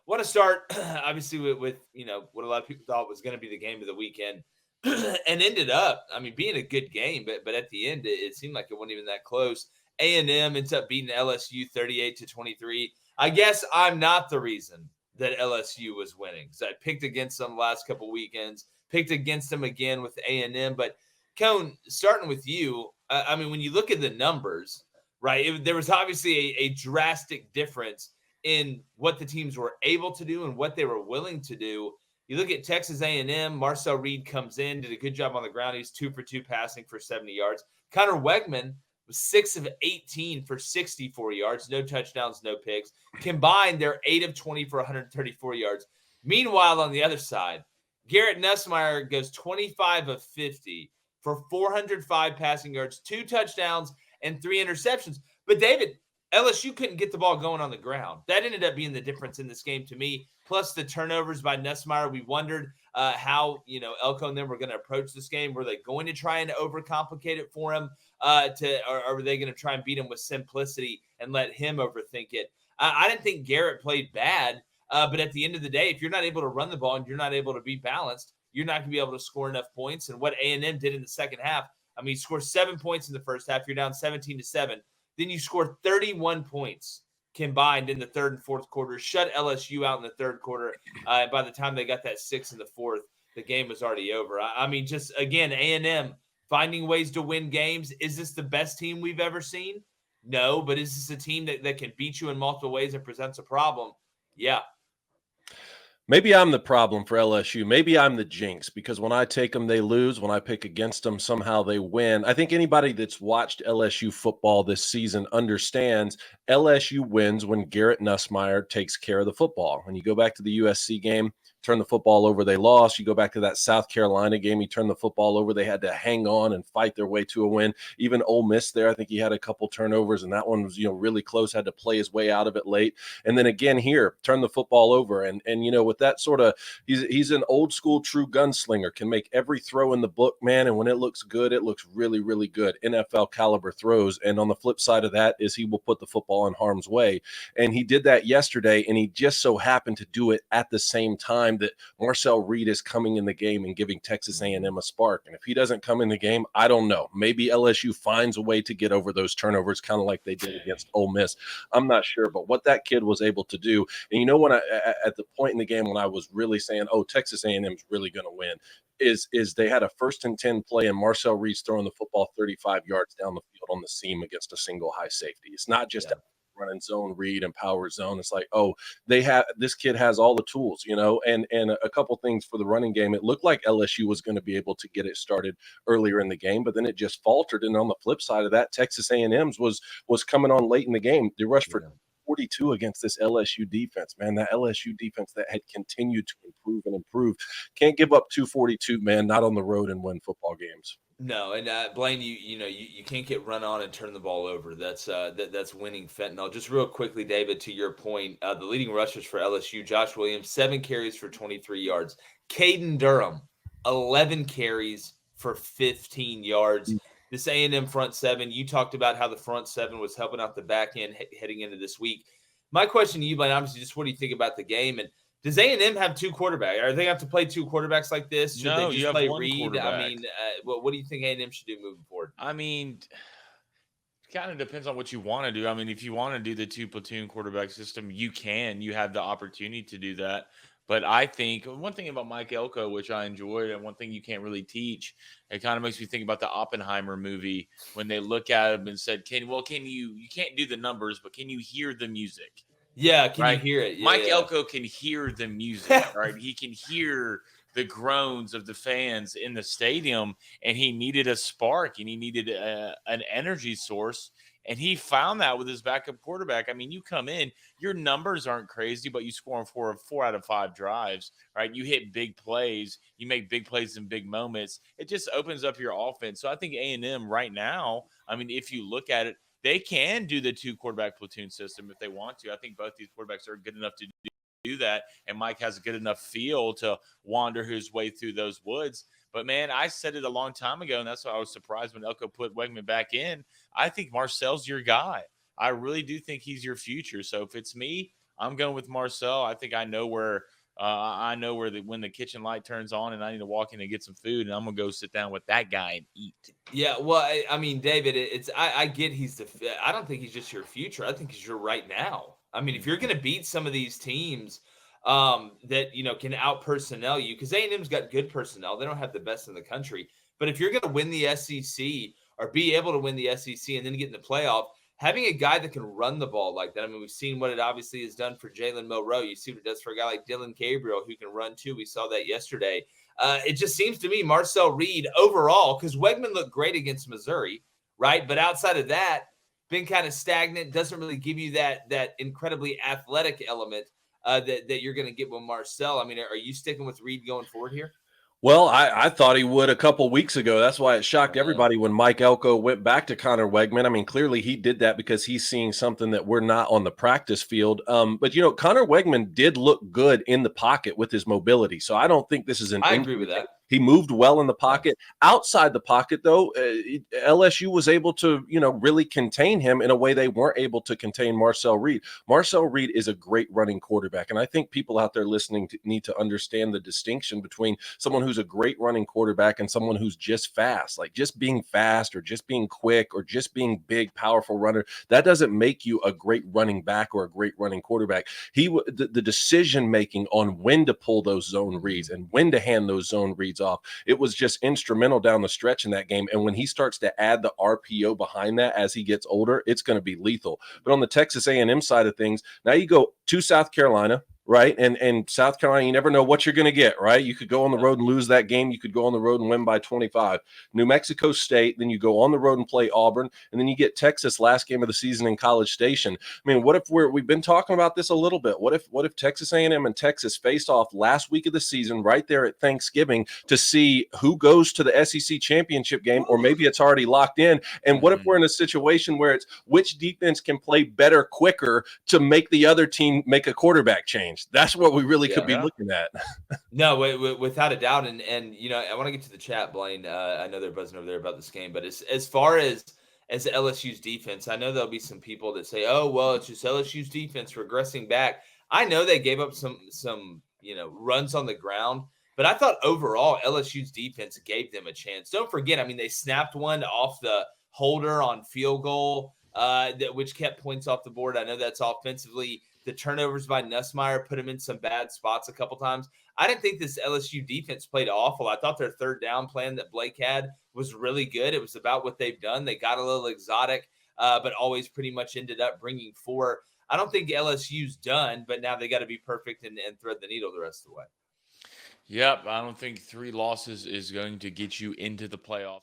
Want to start obviously with what a lot of people thought was going to be the game of the weekend, and ended up, I mean, being a good game, but at the end it seemed like it wasn't even that close. A&M ends up beating LSU 38-23. I guess I'm not the reason that LSU was winning, because I picked against them last couple weekends, picked against them again with A&M. But Cone, starting with you, I mean, when you look at the numbers, right, there was obviously a drastic difference in what the teams were able to do and what they were willing to do. You look at Texas A&M, Marcel Reed comes in, did a good job on the ground. He's 2 for 2 passing for 70 yards. Connor Wegman was 6 of 18 for 64 yards, no touchdowns, no picks. Combined, they're 8 of 20 for 134 yards. Meanwhile, on the other side, Garrett Nussmeier goes 25 of 50 for 405 passing yards, 2 touchdowns, and 3 interceptions. But David, LSU couldn't get the ball going on the ground. That ended up being the difference in this game to me. Plus the turnovers by Nussmeier. We wondered how Elko and them were going to approach this game. Were they going to try and overcomplicate it for him, or were they going to try and beat him with simplicity and let him overthink it? I didn't think Garrett played bad, but at the end of the day, if you're not able to run the ball and you're not able to be balanced, you're not going to be able to score enough points. And what A&M did in the second half, I mean, you scored 7 points in the first half. You're down 17-7. Then you scored 31 points combined in the third and fourth quarter, shut LSU out in the third quarter. By the time they got that 6 in the fourth, the game was already over. I mean, just, again, A&M finding ways to win games. Is this the best team we've ever seen? No, but is this a team that can beat you in multiple ways and presents a problem? Yeah. Maybe I'm the problem for LSU. Maybe I'm the jinx, because when I take them, they lose. When I pick against them, somehow they win. I think anybody that's watched LSU football this season understands LSU wins when Garrett Nussmeier takes care of the football. When you go back to the USC game, turn the football over, they lost. You go back to that South Carolina game, you turn the football over, they had to hang on and fight their way to a win. Even Ole Miss there, I think he had a couple turnovers, and that one was really close, had to play his way out of it late. And then again here, turn the football over. And with that sort of, he's an old school true gunslinger, can make every throw in the book, man. And when it looks good, it looks really, really good. NFL caliber throws. And on the flip side of that is he will put the football in harm's way. And he did that yesterday, and he just so happened to do it at the same time that Marcel Reed is coming in the game and giving Texas A&M a spark. And if he doesn't come in the game, I don't know. Maybe LSU finds a way to get over those turnovers, kind of like they did against Ole Miss. I'm not sure, but what that kid was able to do. And when at the point in the game when I was really saying, oh, Texas A&M is really going to win, is they had a 1st and 10 play, and Marcel Reed's throwing the football 35 yards down the field on the seam against a single high safety. It's not just running zone read and power zone. It's like, oh, this kid has all the tools, and a couple things for the running game. It looked like LSU was going to be able to get it started earlier in the game, but then it just faltered. And on the flip side of that, Texas A&M's was coming on late in the game. They rushed for 42 against this LSU defense, man. That LSU defense that had continued to improve and improve. Can't give up 242, man, not on the road and win football games. No, and Blaine, you can't get run on and turn the ball over. That's winning fentanyl. Just real quickly, David, to your point, the leading rushers for LSU, Josh Williams, 7 carries for 23 yards. Caden Durham, 11 carries for 15 yards. This A&M front seven, you talked about how the front seven was helping out the back end heading into this week. My question to you, Blaine, obviously, just what do you think about the game? And does A&M have 2 quarterbacks? Are they going to have to play 2 quarterbacks like this? Should they just play Reed? I mean, what do you think A&M should do moving forward? I mean, it kind of depends on what you want to do. I mean, if you want to do the 2 platoon quarterback system, you can. You have the opportunity to do that. But I think one thing about Mike Elko, which I enjoyed, and one thing you can't really teach, it kind of makes me think about the Oppenheimer movie when they look at him and said, you can't do the numbers, but can you hear the music? Yeah, can you hear it? Yeah, Mike Elko can hear the music, right? He can hear the groans of the fans in the stadium, and he needed a spark, and he needed an energy source, and he found that with his backup quarterback. I mean, you come in, your numbers aren't crazy, but you score on 4 out of 5 drives, right? You hit big plays, you make big plays in big moments. It just opens up your offense. So I think A&M right now, I mean, if you look at it, they can do the 2 quarterback platoon system if they want to. I think both these quarterbacks are good enough to do that, and Mike has a good enough feel to wander his way through those woods. But, man, I said it a long time ago, and that's why I was surprised when Elko put Wegman back in. I think Marcel's your guy. I really do think he's your future. So if it's me, I'm going with Marcel. I think I know where when the kitchen light turns on and I need to walk in and get some food, and I'm gonna go sit down with that guy and eat. Yeah, well, I mean, David, I get I don't think he's just your future. I think he's your right now. I mean, if you're going to beat some of these teams that can out personnel you, because A&M's got good personnel, they don't have the best in the country. But if you're going to win the SEC or be able to win the SEC and then get in the playoff, having a guy that can run the ball like that. I mean, we've seen what it obviously has done for Jalen Milroe. You see what it does for a guy like Dylan Gabriel who can run too. We saw that yesterday. It just seems to me Marcel Reed overall, because Wegman looked great against Missouri, right? But outside of that, been kind of stagnant. Doesn't really give you that incredibly athletic element that you're going to get with Marcel. I mean, are you sticking with Reed going forward here? Well, I thought he would a couple weeks ago. That's why it shocked everybody when Mike Elko went back to Connor Wegman. I mean, clearly he did that because he's seeing something that we're not on the practice field. But Connor Wegman did look good in the pocket with his mobility. So I don't think this is an I injury agree with that. He moved well in the pocket. Outside the pocket, though, LSU was able to, really contain him in a way they weren't able to contain Marcel Reed. Marcel Reed is a great running quarterback, and I think people out there listening need to understand the distinction between someone who's a great running quarterback and someone who's just fast. Like just being fast or just being quick or just being big, powerful runner, that doesn't make you a great running back or a great running quarterback. The decision making on when to pull those zone reads and when to hand those zone reads off, it was just instrumental down the stretch in that game. And when he starts to add the RPO behind that as he gets older, it's going to be lethal. But on the Texas A&M side of things, now you go to South Carolina, right? And South Carolina, you never know what you're going to get, right? You could go on the road and lose that game. You could go on the road and win by 25. New Mexico State, then you go on the road and play Auburn, and then you get Texas last game of the season in College Station. I mean, what if we've been talking about this a little bit. What if Texas A&M and Texas faced off last week of the season right there at Thanksgiving to see who goes to the SEC championship game, or maybe it's already locked in? And what if we're in a situation where it's which defense can play better quicker to make the other team make a quarterback change? That's what we really could be looking at. No, without a doubt. And I want to get to the chat, Blaine. I know they're buzzing over there about this game, but as far as LSU's defense, I know there'll be some people that say, "Oh, well, it's just LSU's defense regressing back." I know they gave up some runs on the ground, but I thought overall LSU's defense gave them a chance. Don't forget, I mean, they snapped one off the holder on field goal, which kept points off the board. I know that's offensively. The turnovers by Nussmeier put him in some bad spots a couple times. I didn't think this LSU defense played awful. I thought their third down plan that Blake had was really good. It was about what they've done. They got a little exotic, but always pretty much ended up bringing 4. I don't think LSU's done, but now they got to be perfect and thread the needle the rest of the way. Yep, I don't think 3 losses is going to get you into the playoffs.